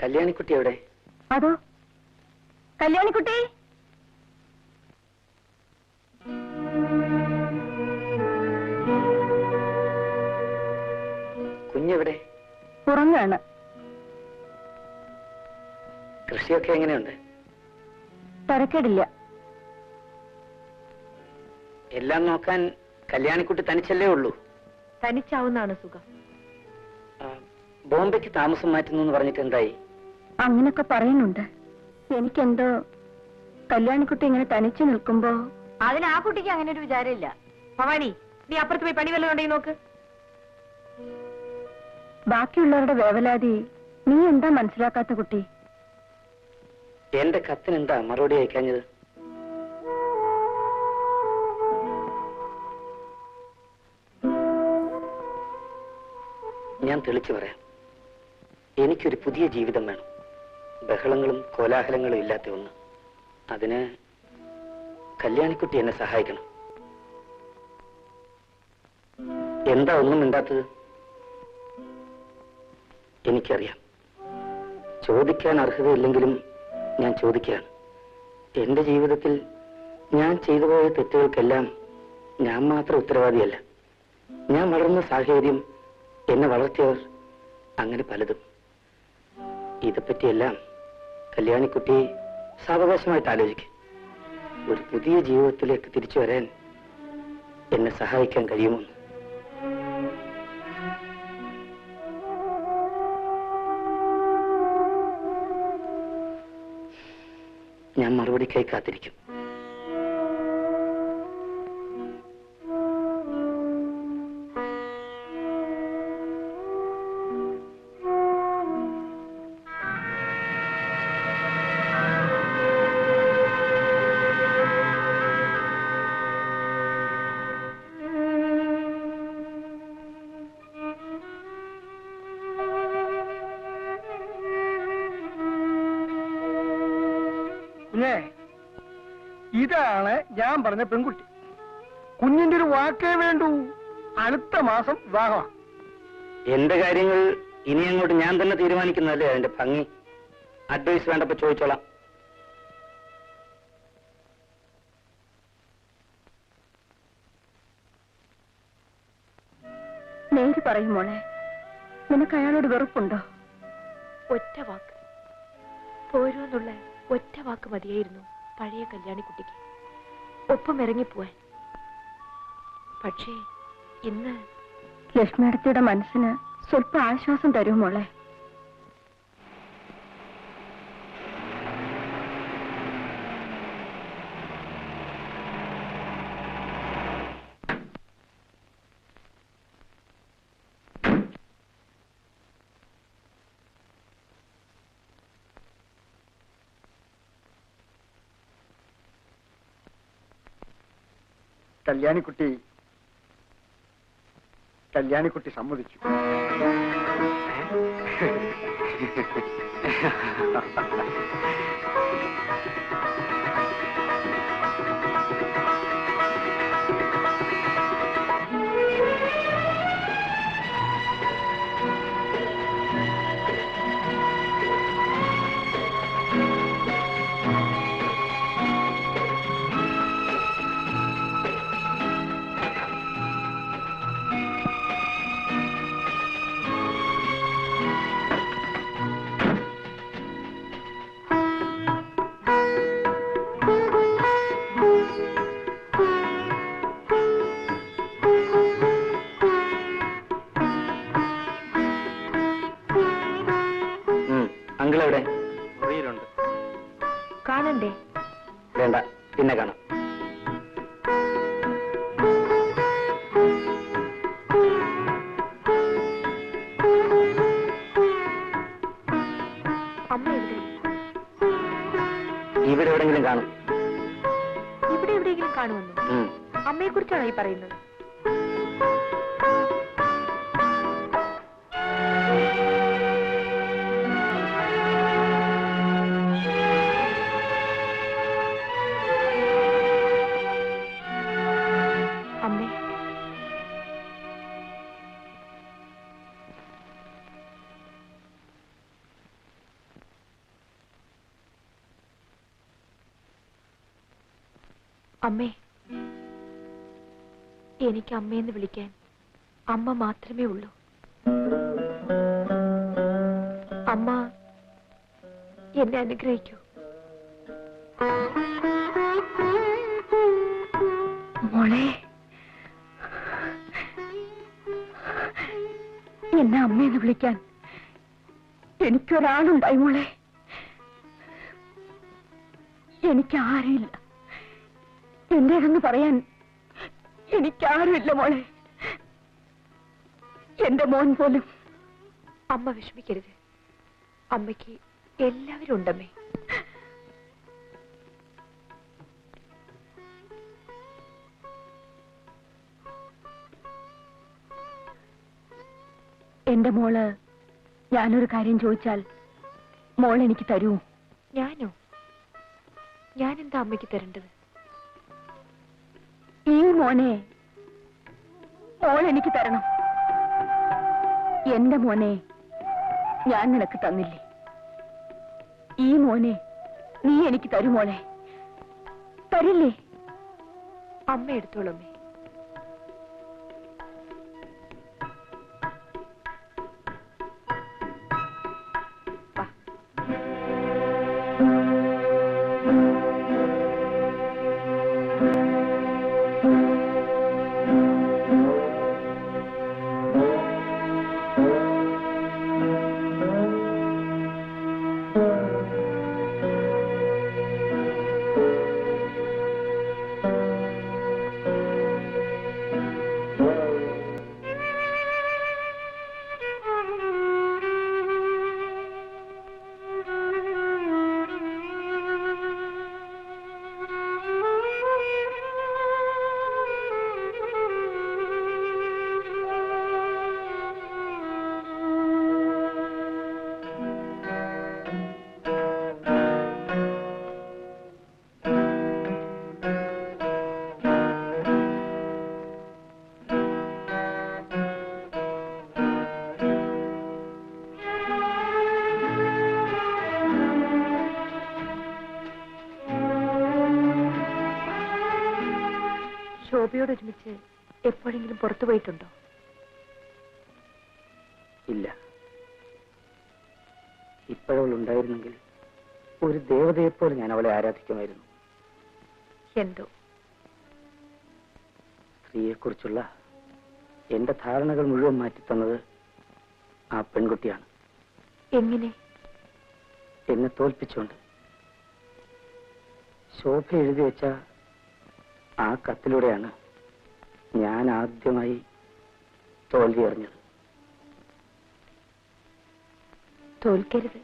കല്യാണിക്കുട്ടി എവിടെ? അതോ കല്യാണിക്കുട്ടി. കുഞ്ഞെവിടെ? ഉറങ്ങാണ്. കൃഷിയൊക്കെ എങ്ങനെയുണ്ട്? തരക്കേടില്ല. എല്ലാം നോക്കാൻ കല്യാണിക്കുട്ടി തനിച്ചല്ലേ ഉള്ളൂ? തനിച്ചാവുന്നതാണ് സുഖം. ബോംബെക്ക് താമസം മാറ്റുന്നു എന്ന് പറഞ്ഞിട്ട് എന്തായി? അങ്ങനൊക്കെ പറയുന്നുണ്ട്. എനിക്കെന്തോ കല്യാണിക്കുട്ടി ഇങ്ങനെ തനിച്ചു നിൽക്കുമ്പോ. അതിന് ആ കുട്ടിക്ക് അങ്ങനെ ഒരു വിചാരമില്ല. ഭവാനി, നീ അപ്പുറത്ത് പോയി പണി വല്ലതും ഉണ്ടെങ്കിൽ നോക്ക്. ബാക്കിയുള്ളവരുടെ വേവലാതി നീ എന്താ മനസ്സിലാക്കാത്ത കുട്ടി? എന്റെ കത്തിനെന്താ മറുപടി അയക്കാഞ്ഞത്? ഞാൻ തെളിച്ചു പറയാം. എനിക്കൊരു പുതിയ ജീവിതം വേണം. ബഹളങ്ങളും കോലാഹലങ്ങളും ഇല്ലാത്ത ഒന്ന്. അതിന് കല്യാണിക്കുട്ടി എന്നെ സഹായിക്കണം. എന്താ ഒന്നും മിണ്ടാത്തത്? എനിക്കറിയാം, ചോദിക്കാൻ അർഹതയില്ലെങ്കിലും ഞാൻ ചോദിക്കുകയാണ്. എന്റെ ജീവിതത്തിൽ ഞാൻ ചെയ്തു പോയ തെറ്റുകൾക്കെല്ലാം ഞാൻ മാത്രം ഉത്തരവാദിയല്ല. ഞാൻ വളർന്ന സാഹചര്യം, എന്നെ വളർത്തിയവർ, അങ്ങനെ പലതും. ഇതെപ്പറ്റിയെല്ലാം കല്യാണിക്കുട്ടി സാവകാശമായിട്ട് ആലോചിക്കും. ഒരു പുതിയ ജീവിതത്തിലേക്ക് തിരിച്ചു വരാൻ എന്നെ സഹായിക്കാൻ കഴിയുമോ? ഞാൻ മറുപടിക്കായി കാത്തിരിക്കും. ഇതാണ് ഞാൻ പറഞ്ഞ പെൺകുട്ടി. കുഞ്ഞിന്റെ ഒരു വാക്കേ വേണ്ടൂ. അടുത്ത മാസം വിവാഹമാണ്. എന്റെ കാര്യങ്ങൾ ഇനി അങ്ങോട്ട് ഞാൻ തന്നെ തീരുമാനിക്കുന്നതല്ലേ അതിന്റെ ഭംഗി. അഡ്വൈസ് വേണ്ടപ്പോ ചോദിച്ചോളാം. നേര് പറയും മോളെ, നിനക്ക് അയാളോട് വെറുപ്പുണ്ടോ? ഒറ്റ വാക്ക് പോരൂന്നുള്ള ഒറ്റ വാക്ക് മതിയായിരുന്നു പഴയ കല്യാണിക്കുട്ടിക്ക് ഒപ്പം ഇറങ്ങിപ്പോവാൻ. പക്ഷേ ഇന്ന് ലക്ഷ്മിയടത്തിയുടെ മനസ്സിന് സ്വല്പം ആശ്വാസം തരൂ മോളെ. കല്യാണിക്കുട്ടി സമ്മതിച്ചു. അങ്കിളെവിടെ? മുറിയിലുണ്ട്. കാണണ്ടേ? വേണ്ട, പിന്നെ കാണാം. അമ്മ എവിടെ? ഇവിടെ എവിടെങ്കിലും കാണും. ഇവിടെ എവിടെയെങ്കിലും കാണുമെന്നോ? അമ്മയെ കുറിച്ചാണോ ഈ പറയുന്നത്? അമ്മേ, എനിക്ക് അമ്മയെന്ന് വിളിക്കാൻ അമ്മ മാത്രമേ ഉള്ളൂ. അമ്മ എന്നെ അനുഗ്രഹിക്കൂ. മോളെ, എന്നെ അമ്മയെന്ന് വിളിക്കാൻ എനിക്കൊരാളുണ്ടായി മോളെ. എനിക്കാരുമില്ല, എന്റേതെന്ന് പറയാൻ എനിക്കാരുമില്ല മോളെ. എന്റെ മോൻ പോലും. അമ്മ വിഷമിക്കരുത്. അമ്മയ്ക്ക് എല്ലാവരും ഉണ്ടമ്മേ. എന്റെ മോള് ഞാനൊരു കാര്യം ചോദിച്ചാൽ മോൾ എനിക്ക് തരൂ? ഞാനോ? ഞാനെന്താ അമ്മയ്ക്ക് തരേണ്ടത്? ഈ മോനെ മോൾ എനിക്ക് തരണം. എന്റെ മോനെ ഞാൻ നിനക്ക് തന്നില്ലേ, ഈ മോനെ നീ എനിക്ക് തരൂ മോളെ. തരില്ലേ? അമ്മ എടുത്തോളമ്മേ. ശോഭയോട് ഒരുമിച്ച് എപ്പോഴെങ്കിലും പുറത്തു പോയിട്ടുണ്ടോ? ഇല്ല. ഇപ്പോഴവൾ ഉണ്ടായിരുന്നെങ്കിൽ ഒരു ദേവതയെപ്പോലെ ഞാൻ അവളെ ആരാധിക്കുമായിരുന്നു. എന്തോ സ്ത്രീയെക്കുറിച്ചുള്ള എന്റെ ധാരണകൾ മുഴുവൻ മാറ്റിത്തന്നത് ആ പെൺകുട്ടിയാണ്. എങ്ങനെ? എന്നെ തോൽപ്പിച്ചുകൊണ്ട്. ശോഭ എഴുതി വെച്ച ആ കത്തിലൂടെയാണ് ഞാൻ ആദ്യമായി തോൽവി അറിഞ്ഞത്. തോൽക്കരുത്.